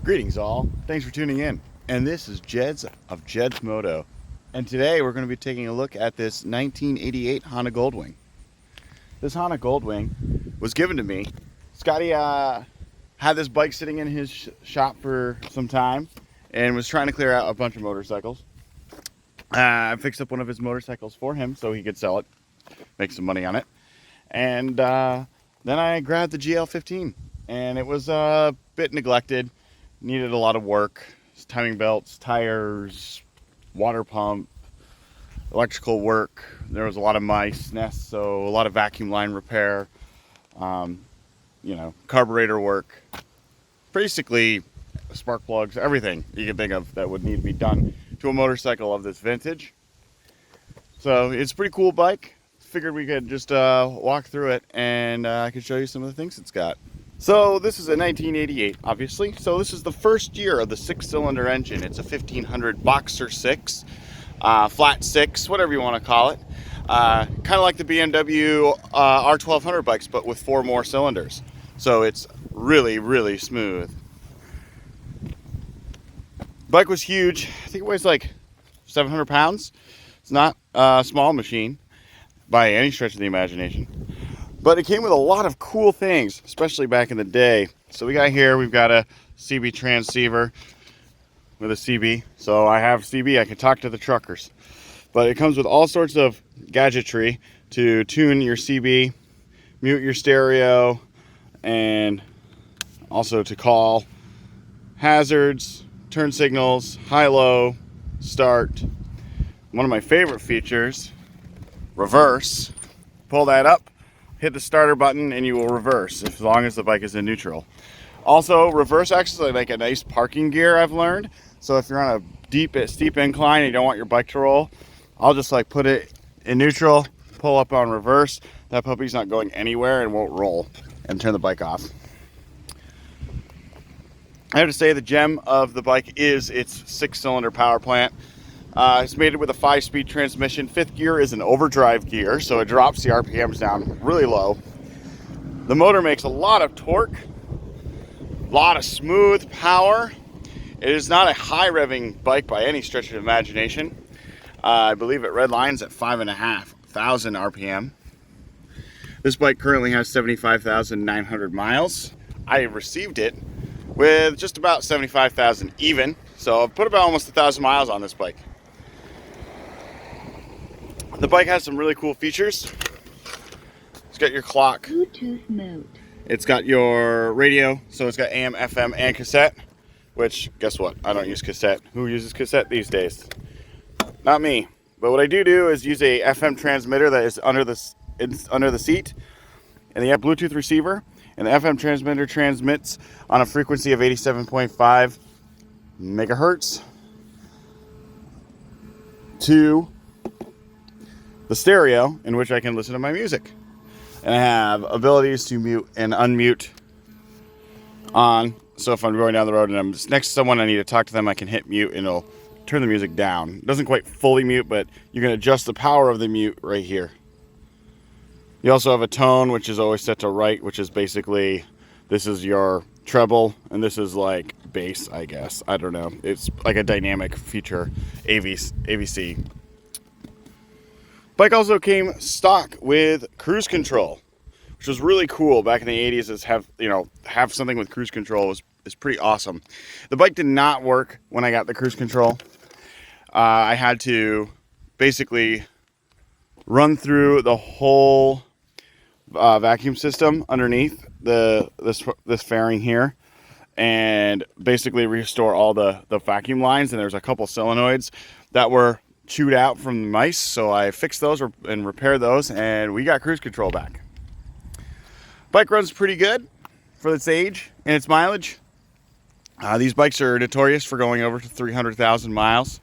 Greetings all, thanks for tuning in. And this is Jed's of Jed's Moto. And today we're going to be taking a look at this 1988 Honda Goldwing. This Honda Goldwing was given to me. Scotty had this bike sitting in his shop for some time and was trying to clear out a bunch of motorcycles. I fixed up one of his motorcycles for him so he could sell it, make some money on it. And then I grabbed the GL15 and it was a bit neglected. Needed a lot of work. Timing belts, tires, water pump, electrical work. There was a lot of mice nests, so a lot of vacuum line repair, carburetor work. Basically, spark plugs, everything you can think of that would need to be done to a motorcycle of this vintage. So it's a pretty cool bike. Figured we could just walk through it and I could show you some of the things it's got. So this is a 1988, obviously. So this is the first year of the 6-cylinder engine. It's a 1500 Boxer 6, flat 6, whatever you want to call it. Kind of like the BMW R1200 bikes, but with 4 more cylinders. So it's really, really smooth. Bike was huge. I think it weighs like 700 pounds. It's not a small machine by any stretch of the imagination. But it came with a lot of cool things, especially back in the day. So we've got a CB transceiver with a CB. So I have CB, I can talk to the truckers. But it comes with all sorts of gadgetry to tune your CB, mute your stereo, and also to call hazards, turn signals, high-low, start. One of my favorite features, reverse. Pull that up. Hit the starter button and you will reverse as long as the bike is in neutral. Also, reverse acts like a nice parking gear, I've learned. So if you're on a steep incline and you don't want your bike to roll, I'll just like put it in neutral, pull up on reverse. That puppy's not going anywhere and won't roll, and turn the bike off. I have to say the gem of the bike is its 6-cylinder power plant. It's mated with a 5-speed transmission. 5th gear is an overdrive gear, so it drops the RPMs down really low. The motor makes a lot of torque, a lot of smooth power. It is not a high revving bike by any stretch of imagination. I believe it redlines at 5,500 RPM. This bike currently has 75,900 miles. I received it with just about 75,000 even, so I've put about almost 1,000 miles on this bike. The bike has some really cool features. It's got your clock. Bluetooth mode. It's got your radio, so it's got AM, FM, and cassette, which, guess what? I don't use cassette. Who uses cassette these days? Not me. But what I do is use a FM transmitter that is under the seat, and they have Bluetooth receiver, and the FM transmitter transmits on a frequency of 87.5 megahertz to the stereo, in which I can listen to my music. And I have abilities to mute and unmute on. So if I'm going down the road and I'm just next to someone, I need to talk to them, I can hit mute and it'll turn the music down. It doesn't quite fully mute, but you can adjust the power of the mute right here. You also have a tone, which is always set to right, which is basically, this is your treble, and this is like bass, I guess. I don't know. It's like a dynamic feature, AVC. Bike also came stock with cruise control, which was really cool back in the 80s. Is have something with cruise control is pretty awesome. The bike did not work when I got the cruise control. I had to basically run through the whole vacuum system underneath this fairing here, and basically restore all the vacuum lines. And there's a couple solenoids that were chewed out from the mice, so I fixed those and repaired those, and we got cruise control back. Bike runs pretty good for its age and its mileage. These bikes are notorious for going over to 300,000 miles.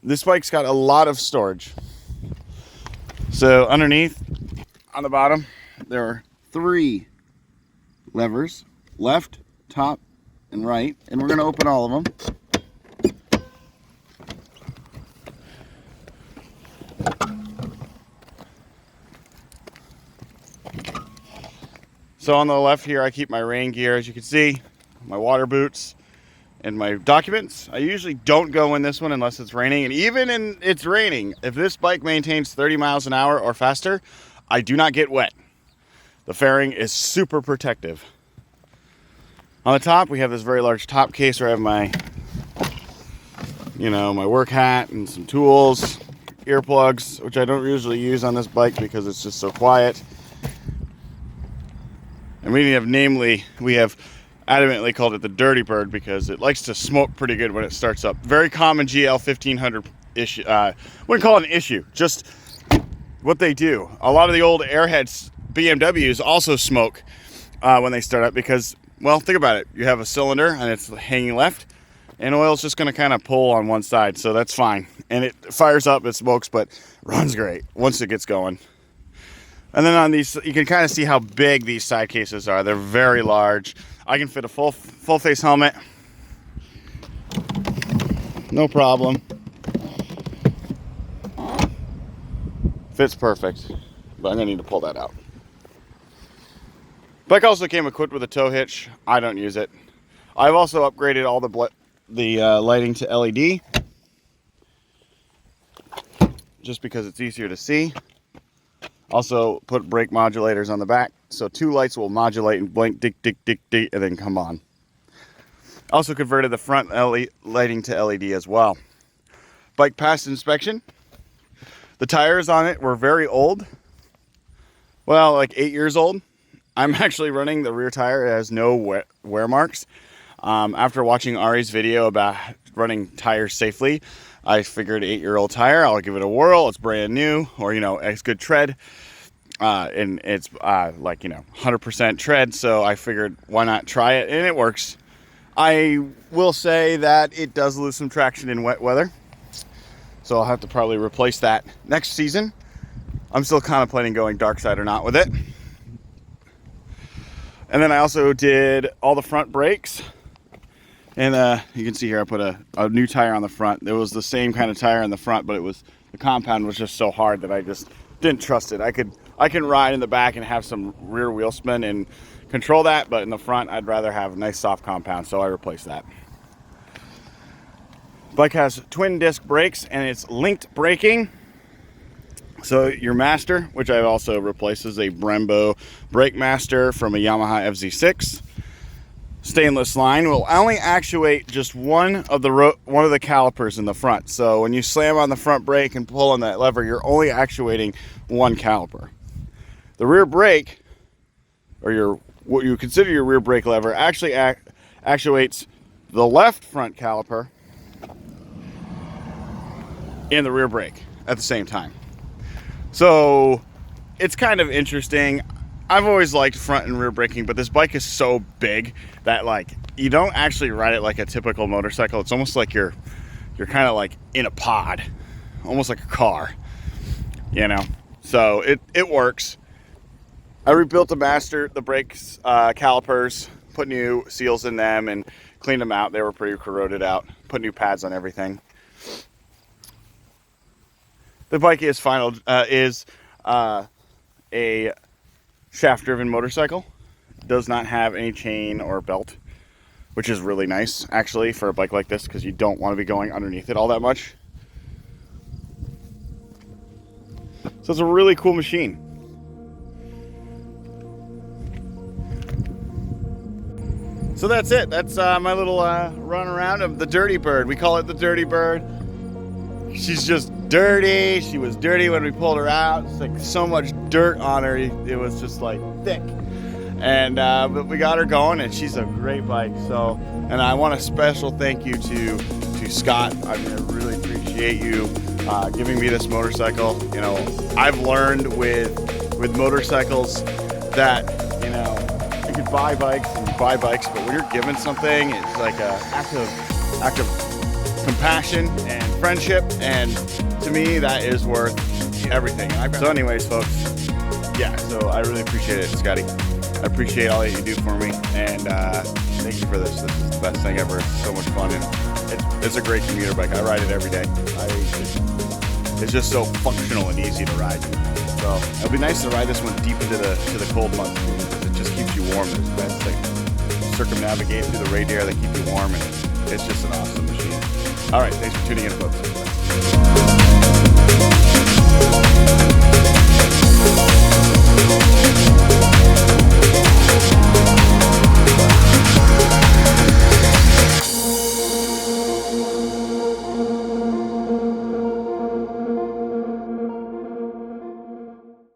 This bike's got a lot of storage. So underneath, on the bottom, there are 3 levers, left, top, and right, and we're going to open all of them. So on the left here, I keep my rain gear. As you can see, my water boots, and my documents. I usually don't go in this one unless it's raining, and even in it's raining, if this bike maintains 30 miles an hour or faster, I do not get wet. The fairing is super protective. On the top, we have this very large top case where I have my, my work hat and some tools, earplugs, which I don't usually use on this bike because it's just so quiet. And we have adamantly called it the Dirty Bird because it likes to smoke pretty good when it starts up. Very common GL1500 issue. Wouldn't call it an issue, just what they do. A lot of the old Airheads BMWs also smoke when they start up because, well, think about it. You have a cylinder and it's hanging left, and oil's just going to kind of pull on one side, so that's fine. And it fires up, it smokes, but runs great once it gets going. And then on these, you can kind of see how big these side cases are. They're very large. I can fit a full face helmet, no problem. Fits perfect, but I'm gonna need to pull that out. Bike also came equipped with a tow hitch. I don't use it. I've also upgraded all the lighting to LED, just because it's easier to see. Also put brake modulators on the back, so 2 lights will modulate and blink, dick, dick, dick, dick, and then come on. Also converted the front lighting to LED as well. Bike passed inspection. The tires on it were very old. Well, like 8 years old. I'm actually running the rear tire. It has no wear marks. After watching Ari's video about running tires safely, I figured 8-year-old tire, I'll give it a whirl. It's brand new, or, it's good tread. And it's 100% tread, so I figured why not try it, and it works. I will say that it does lose some traction in wet weather, so I'll have to probably replace that next season. I'm still contemplating going dark side or not with it. And then I also did all the front brakes. And you can see here I put a new tire on the front. It was the same kind of tire on the front, but the compound was just so hard that I just didn't trust it. I can ride in the back and have some rear wheel spin and control that, but in the front I'd rather have a nice soft compound, so I replaced that. Bike has twin disc brakes and it's linked braking. So your master, which I've also replaced, is a Brembo brake master from a Yamaha FZ6. Stainless line will only actuate just one of the calipers in the front. So when you slam on the front brake and pull on that lever, you're only actuating one caliper. The rear brake, or what you consider your rear brake lever, actually actuates the left front caliper and the rear brake at the same time. So it's kind of interesting. I've always liked front and rear braking, but this bike is so big that you don't actually ride it like a typical motorcycle. It's almost like you're kind of like in a pod, almost like a car, So it works. I rebuilt the brakes calipers, put new seals in them, and cleaned them out. They were pretty corroded out. Put new pads on everything. The bike is a shaft-driven motorcycle. Does not have any chain or belt, which is really nice, actually, for a bike like this, because you don't want to be going underneath it all that much. So it's a really cool machine. So that's it. That's my little run around of the Dirty Bird. We call it the Dirty Bird. She's just dirty. She was dirty when we pulled her out. It's like so much dirt on her. It was just like thick. And but we got her going, and she's a great bike. So, and I want a special thank you to Scott. I really appreciate you giving me this motorcycle. I've learned with motorcycles that you can buy bikes and buy bikes, but when you're given something, it's like an act of compassion and friendship, and to me that is worth everything. So anyways, folks, yeah, so I really appreciate it, Scotty. I appreciate all that you do for me, and thank you for this. This is the best thing ever. It's so much fun, and it's a great commuter bike. I ride it every day. It's just so functional and easy to ride. So it'll be nice to ride this one deep into the cold months, because it just keeps you warm. It's the best thing. circumnavigate through the reindeer that keep you warm, and it's just an awesome machine. All right, thanks for tuning in, folks.